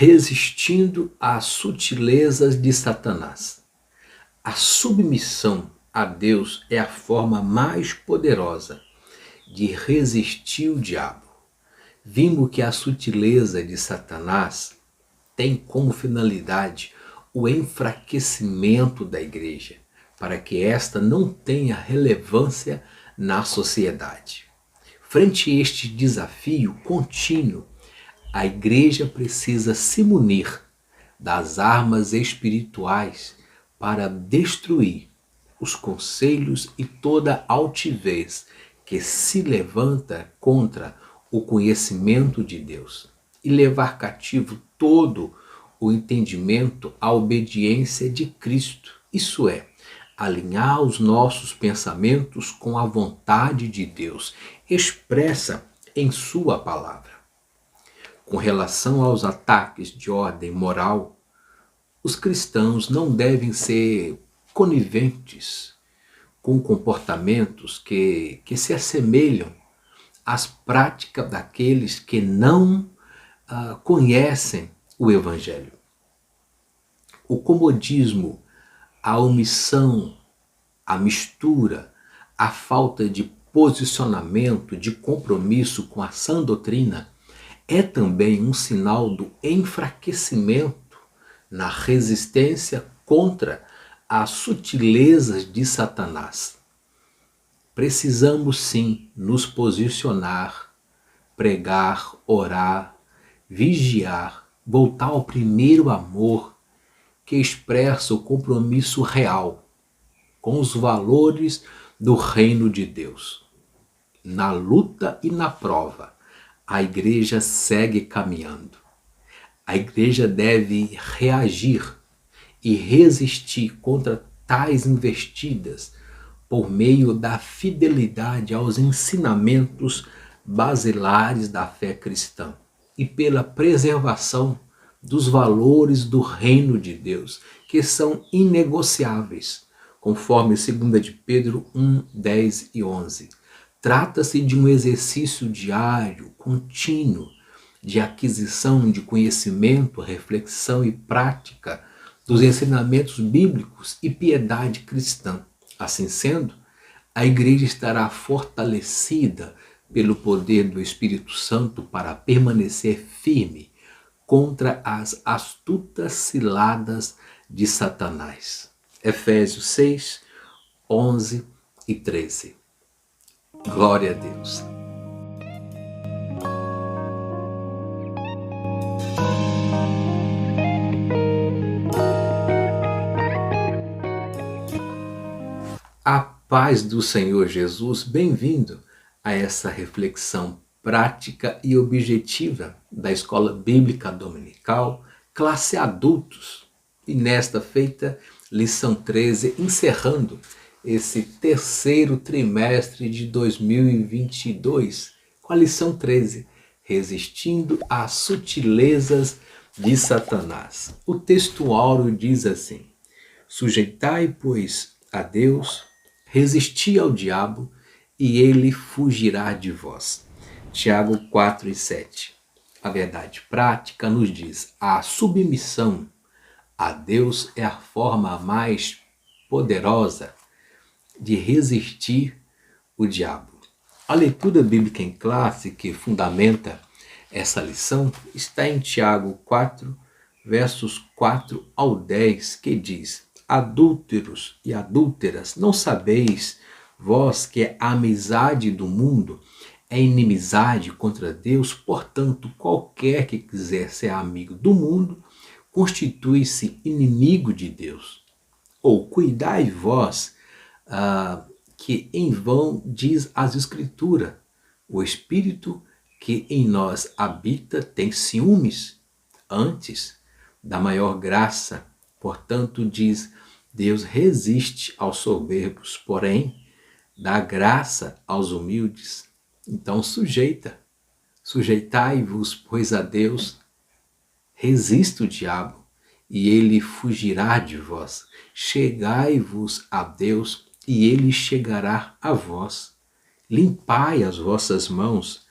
Resistindo às sutilezas de Satanás. A submissão a Deus é a forma mais poderosa de resistir o diabo. Vimos que a sutileza de Satanás tem como finalidade o enfraquecimento da igreja, para que esta não tenha relevância na sociedade. Frente a este desafio contínuo, a igreja precisa se munir das armas espirituais para destruir os conselhos e toda altivez que se levanta contra o conhecimento de Deus e levar cativo todo o entendimento à obediência de Cristo. Isso é, alinhar os nossos pensamentos com a vontade de Deus, expressa em sua palavra. Com relação aos ataques de ordem moral, os cristãos não devem ser coniventes com comportamentos que se assemelham às práticas daqueles que não conhecem o Evangelho. O comodismo, a omissão, a mistura, a falta de posicionamento, de compromisso com a sã doutrina é também um sinal do enfraquecimento na resistência contra as sutilezas de Satanás. Precisamos sim nos posicionar, pregar, orar, vigiar, voltar ao primeiro amor que expressa o compromisso real com os valores do reino de Deus. Na luta e na prova, a igreja segue caminhando. A igreja deve reagir e resistir contra tais investidas por meio da fidelidade aos ensinamentos basilares da fé cristã e pela preservação dos valores do reino de Deus, que são inegociáveis, conforme 2 de Pedro 1, 10 e 11. Trata-se de um exercício diário, contínuo, de aquisição de conhecimento, reflexão e prática dos ensinamentos bíblicos e piedade cristã. Assim sendo, a igreja estará fortalecida pelo poder do Espírito Santo para permanecer firme contra as astutas ciladas de Satanás. Efésios 6, 11 e 13. Glória a Deus. A paz do Senhor Jesus, bem-vindo a essa reflexão prática e objetiva da Escola Bíblica Dominical, classe adultos. E nesta feita, lição 13, encerrando esse terceiro trimestre de 2022, com a lição 13, resistindo às sutilezas de Satanás. O texto áureo diz assim: sujeitai, pois, a Deus, resisti ao diabo, e ele fugirá de vós. Tiago 4 e 7. A verdade prática nos diz: a submissão a Deus é a forma mais poderosa de resistir o diabo. A leitura bíblica em classe que fundamenta essa lição está em Tiago 4, versos 4 ao 10, que diz: adúlteros e adúlteras, não sabeis vós que a amizade do mundo é inimizade contra Deus? Portanto, qualquer que quiser ser amigo do mundo constitui-se inimigo de Deus. Ou cuidai vós que em vão diz as Escrituras: o Espírito que em nós habita tem ciúmes. Antes, da maior graça, portanto, diz: Deus resiste aos soberbos, porém dá graça aos humildes. Então sujeitai-vos, pois, a Deus, resista o diabo, e ele fugirá de vós. Chegai-vos a Deus, e ele chegará a vós. Limpai as vossas mãos,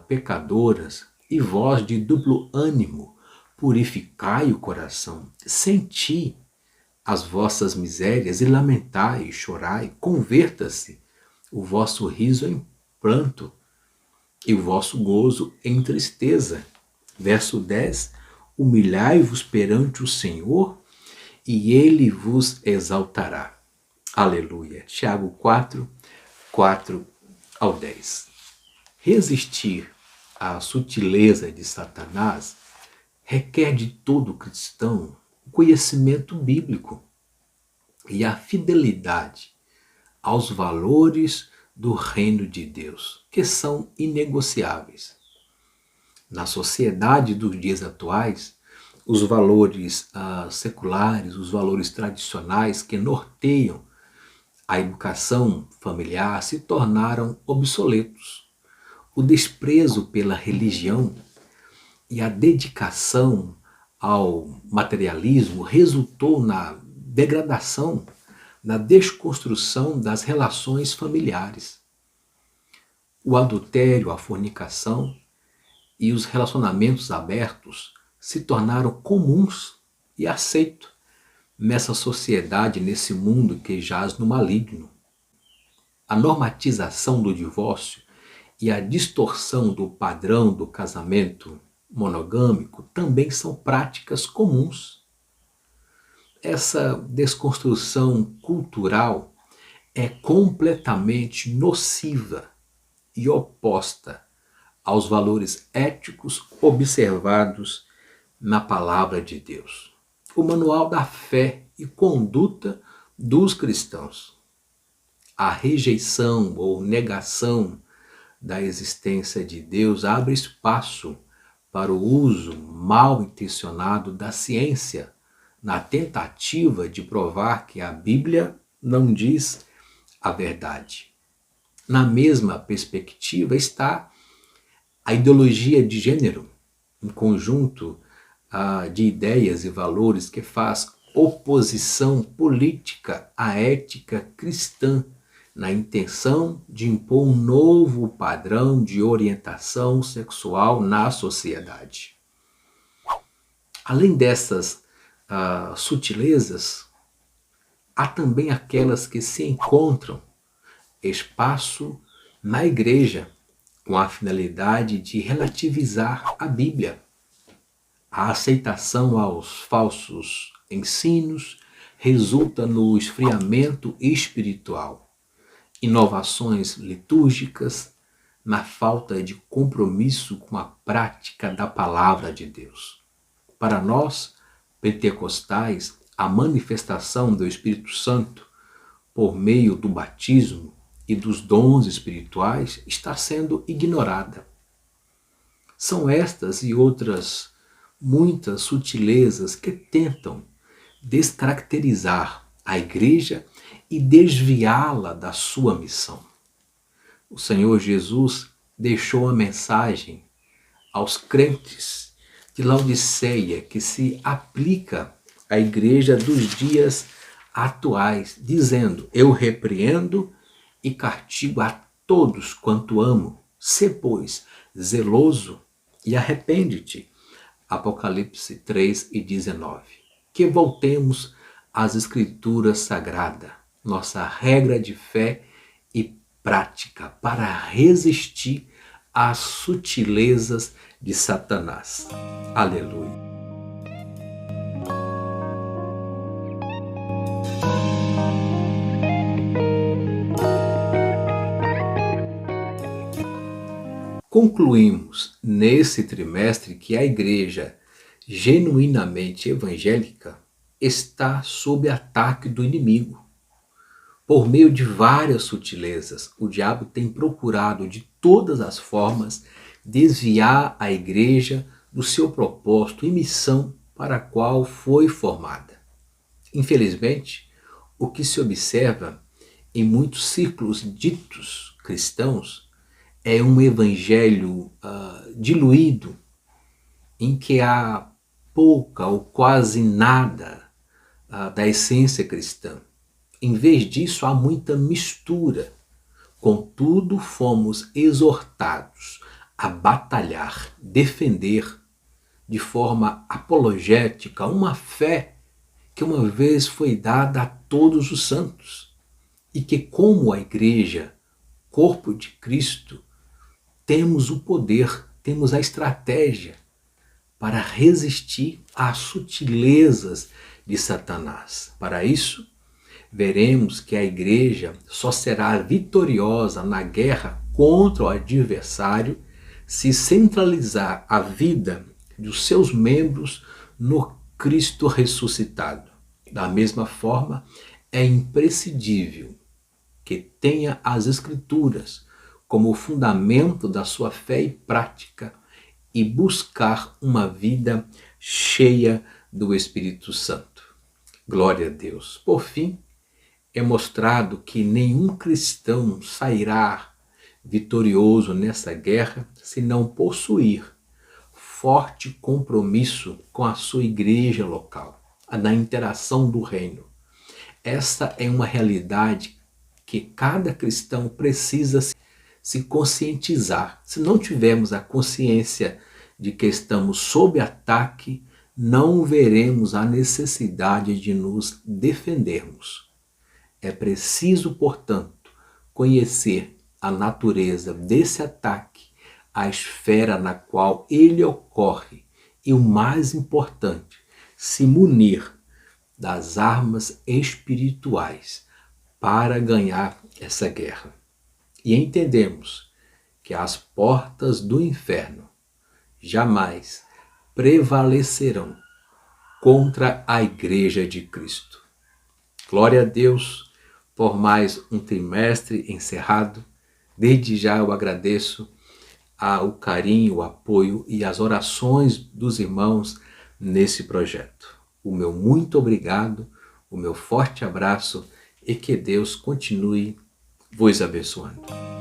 pecadoras, e vós de duplo ânimo, Purificai o coração, senti as vossas misérias e lamentai e chorai, converta-se o vosso riso em pranto e o vosso gozo em tristeza. Verso 10, humilhai-vos perante o Senhor e ele vos exaltará. Aleluia. Tiago 4, 4 ao 10. Resistir à sutileza de Satanás requer de todo cristão o conhecimento bíblico e a fidelidade aos valores do reino de Deus, que são inegociáveis. Na sociedade dos dias atuais, os valores seculares, os valores tradicionais que norteiam a educação familiar se tornaram obsoletos. O desprezo pela religião e a dedicação ao materialismo resultou na degradação, na desconstrução das relações familiares. O adultério, a fornicação e os relacionamentos abertos se tornaram comuns e aceitos nessa sociedade, nesse mundo que jaz no maligno. A normatização do divórcio e a distorção do padrão do casamento monogâmico também são práticas comuns. Essa desconstrução cultural é completamente nociva e oposta aos valores éticos observados na palavra de Deus. O manual da fé e conduta dos cristãos. A rejeição ou negação da existência de Deus abre espaço para o uso mal intencionado da ciência na tentativa de provar que a Bíblia não diz a verdade. Na mesma perspectiva está a ideologia de gênero, um conjunto de ideias e valores que faz oposição política à ética cristã, na intenção de impor um novo padrão de orientação sexual na sociedade. Além dessas sutilezas, há também aquelas que se encontram espaço na igreja, com a finalidade de relativizar a Bíblia. A aceitação aos falsos ensinos resulta no esfriamento espiritual, inovações litúrgicas, na falta de compromisso com a prática da palavra de Deus. Para nós, pentecostais, a manifestação do Espírito Santo por meio do batismo e dos dons espirituais está sendo ignorada. São estas e outras muitas sutilezas que tentam descaracterizar a igreja e desviá-la da sua missão. O Senhor Jesus deixou a mensagem aos crentes de Laodiceia que se aplica à igreja dos dias atuais, dizendo: eu repreendo e castigo a todos quanto amo. Sê, pois, zeloso e arrepende-te. Apocalipse 3:19. Que voltemos às Escrituras Sagradas, nossa regra de fé e prática, para resistir às sutilezas de Satanás. Aleluia. Concluímos nesse trimestre que a igreja genuinamente evangélica está sob ataque do inimigo. Por meio de várias sutilezas, o diabo tem procurado de todas as formas desviar a igreja do seu propósito e missão para a qual foi formada. Infelizmente, o que se observa em muitos círculos ditos cristãos é um evangelho diluído, em que há pouca ou quase nada da essência cristã. Em vez disso, há muita mistura. Contudo, fomos exortados a batalhar, defender de forma apologética uma fé que uma vez foi dada a todos os santos e que, como a igreja, corpo de Cristo, temos o poder, temos a estratégia para resistir às sutilezas de Satanás. Para isso, veremos que a igreja só será vitoriosa na guerra contra o adversário se centralizar a vida dos seus membros no Cristo ressuscitado. Da mesma forma, é imprescindível que tenha as Escrituras como fundamento da sua fé e prática e buscar uma vida cheia do Espírito Santo. Glória a Deus. Por fim, é mostrado que nenhum cristão sairá vitorioso nessa guerra se não possuir forte compromisso com a sua igreja local, na interação do reino. Esta é uma realidade que cada cristão precisa se conscientizar. Se não tivermos a consciência de que estamos sob ataque, não veremos a necessidade de nos defendermos. É preciso, portanto, conhecer a natureza desse ataque, a esfera na qual ele ocorre e, o mais importante, se munir das armas espirituais para ganhar essa guerra. E entendemos que as portas do inferno jamais prevalecerão contra a Igreja de Cristo. Glória a Deus por mais um trimestre encerrado. Desde já eu agradeço o carinho, o apoio e as orações dos irmãos nesse projeto. O meu muito obrigado, o meu forte abraço e que Deus continue vos abençoando.